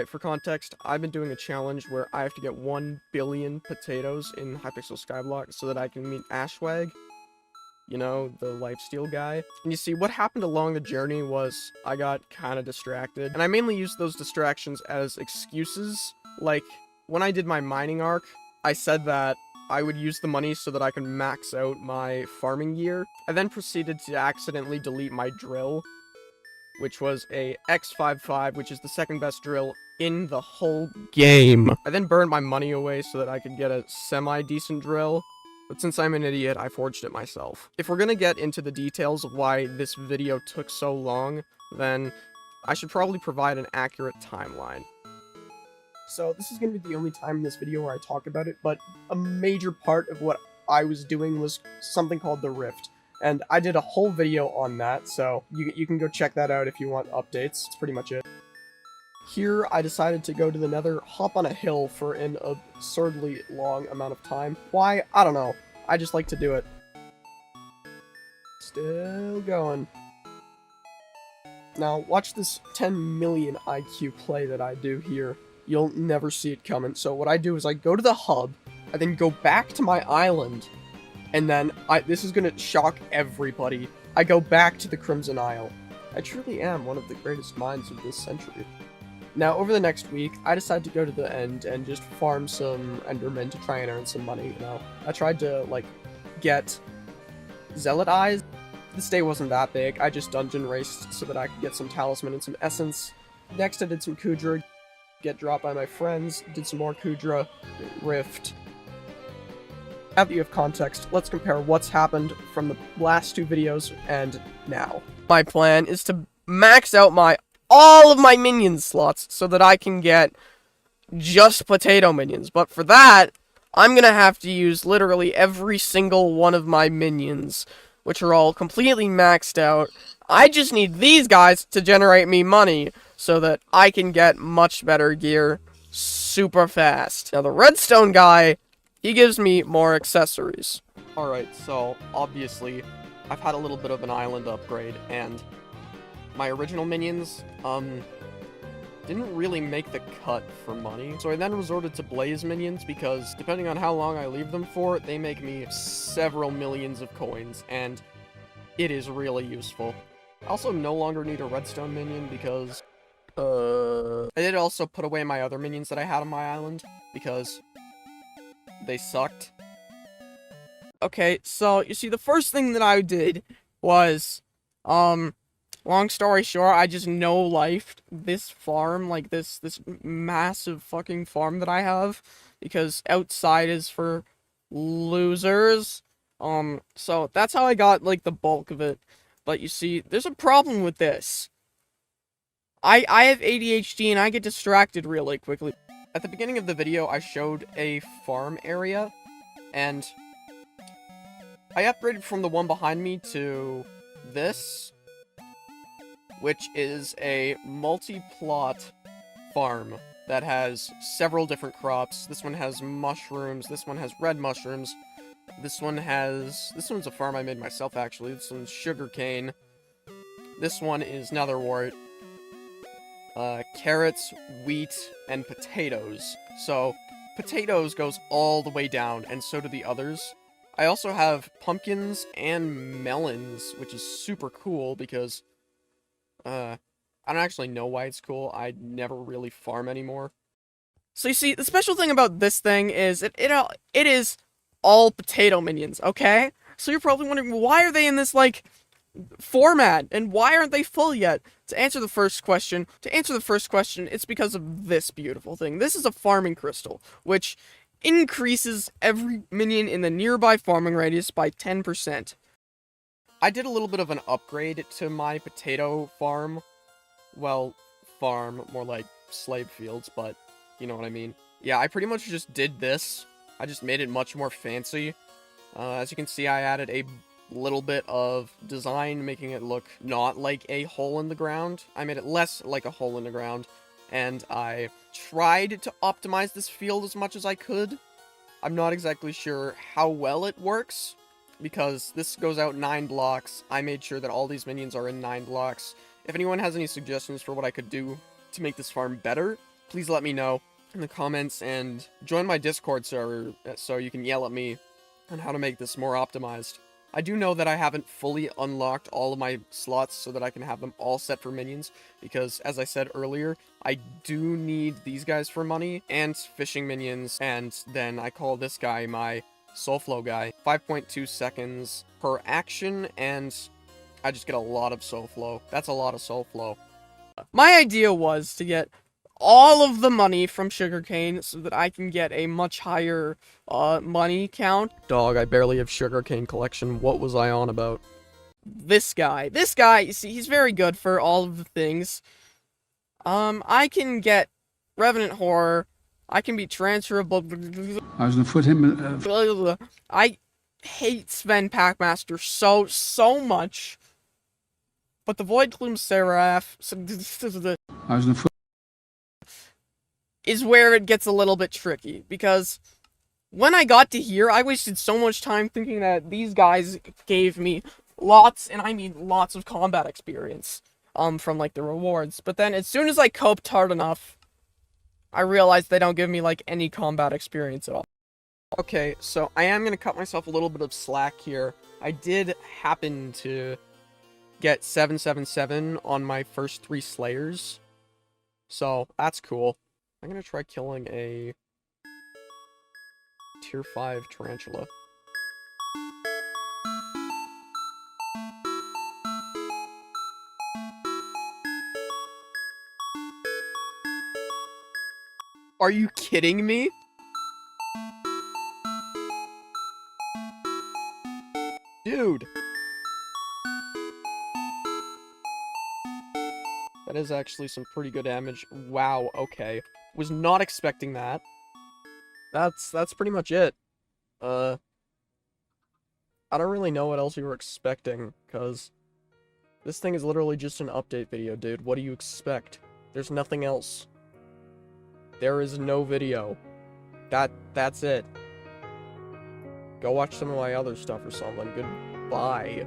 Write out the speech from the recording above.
Alright, for context, I've been doing a challenge where I have to get 1 billion potatoes in hypixel skyblock so that I can meet Ashwag. You know, the lifesteal guy. And you see, what happened along the journey was I got kind of distracted. And I mainly used those distractions as excuses. Like, when I did my mining arc, I said that I would use the money so that I could max out my farming gear. I then proceeded to accidentally delete my drill, which was a X55, which is the second best drill in the whole game. I then burned my money away so that I could get a semi-decent drill. But since I'm an idiot, I forged it myself. If we're gonna get into the details of why this video took so long, then I should probably provide an accurate timeline. So this is gonna be the only time in this video where I talk about it, but a major part of what I was doing was something called the Rift. And I did a whole video on that, so you can go check that out if you want updates. That's pretty much it. Here, I decided to go to the Nether, hop on a hill for an absurdly long amount of time. Why? I don't know. I just like to do it. Still going. Now, watch this 10 million IQ play that I do here. You'll never see it coming. So what I do is I go to the hub, I then go back to my island, and then this is gonna shock everybody. I go back to the Crimson Isle. I truly am one of the greatest minds of this century. Now, over the next week, I decided to go to the end and just farm some Endermen to try and earn some money, you know. I tried to, like, get Zealot Eyes. This day wasn't that big. I just dungeon raced so that I could get some Talisman and some Essence. Next, I did some Kudra, get dropped by my friends, did some more Kudra, Rift. Now that you have context, let's compare what's happened from the last two videos and now. My plan is to max out all of my minion slots so that I can get just potato minions. But for that, I'm gonna have to use literally every single one of my minions, which are all completely maxed out. I just need these guys to generate me money so that I can get much better gear super fast. Now, the redstone guy, he gives me more accessories. Alright, so obviously, I've had a little bit of an island upgrade, and my original minions, didn't really make the cut for money. So I then resorted to blaze minions because depending on how long I leave them for, they make me several millions of coins, and it is really useful. I also no longer need a redstone minion because, I did also put away my other minions that I had on my island because they sucked. Okay, so you see, the first thing that I did was, long story short, I just no-lifed this farm, like this massive fucking farm that I have, because outside is for losers. So that's how I got, like, the bulk of it. But you see, there's a problem with this. I have ADHD and I get distracted really quickly. At the beginning of the video, I showed a farm area, and I upgraded from the one behind me to this, which is a multi-plot farm that has several different crops. This one has mushrooms, this one has red mushrooms, this one's a farm I made myself, actually. This one's sugarcane, this one is netherwort, carrots, wheat, and potatoes. So, potatoes goes all the way down, and so do the others. I also have pumpkins and melons, which is super cool because I don't actually know why it's cool. I never really farm anymore. So you see, the special thing about this thing is it is all potato minions, okay? So you're probably wondering, why are they in this, like, format, and why aren't they full yet? To answer the first question, it's because of this beautiful thing. This is a farming crystal, which increases every minion in the nearby farming radius by 10%. I did a little bit of an upgrade to my potato farm. Well, farm, more like slave fields, but you know what I mean. Yeah, I pretty much just did this. I just made it much more fancy. As you can see, I added a little bit of design, making it look not like a hole in the ground. I made it less like a hole in the ground, and I tried to optimize this field as much as I could. I'm not exactly sure how well it works, because this goes out 9 blocks. I made sure that all these minions are in 9 blocks. If anyone has any suggestions for what I could do to make this farm better, please let me know in the comments and join my Discord server so you can yell at me on how to make this more optimized. I do know that I haven't fully unlocked all of my slots so that I can have them all set for minions, because, as I said earlier, I do need these guys for money, and fishing minions, and then I call this guy my soul flow guy. 5.2 seconds per action, and I just get a lot of soul flow. That's a lot of soul flow. My idea was to get all of the money from sugarcane so that I can get a much higher money count. Dog, I barely have sugarcane collection. What was I on about? This guy, you see, he's very good for all of the things. I can get Revenant Horror. I can be transferable. I was gonna put him. I hate Sven Packmaster so much. But the Void Plume Seraph I was gonna put. Is where it gets a little bit tricky, because when I got to here, I wasted so much time thinking that these guys gave me lots, and I mean lots of combat experience, from, like, the rewards. But then, as soon as I coped hard enough, I realized they don't give me, like, any combat experience at all. Okay, so I am gonna cut myself a little bit of slack here. I did happen to get 777 on my first 3 Slayers, so that's cool. I'm gonna try killing a tier 5 tarantula. Are you kidding me? Dude! That is actually some pretty good damage. Wow, okay. Was not expecting that. That's pretty much it. I don't really know what else you were expecting, because this thing is literally just an update video, dude. What do you expect? There's nothing else. There is no video. That's it. Go watch some of my other stuff or something. Goodbye.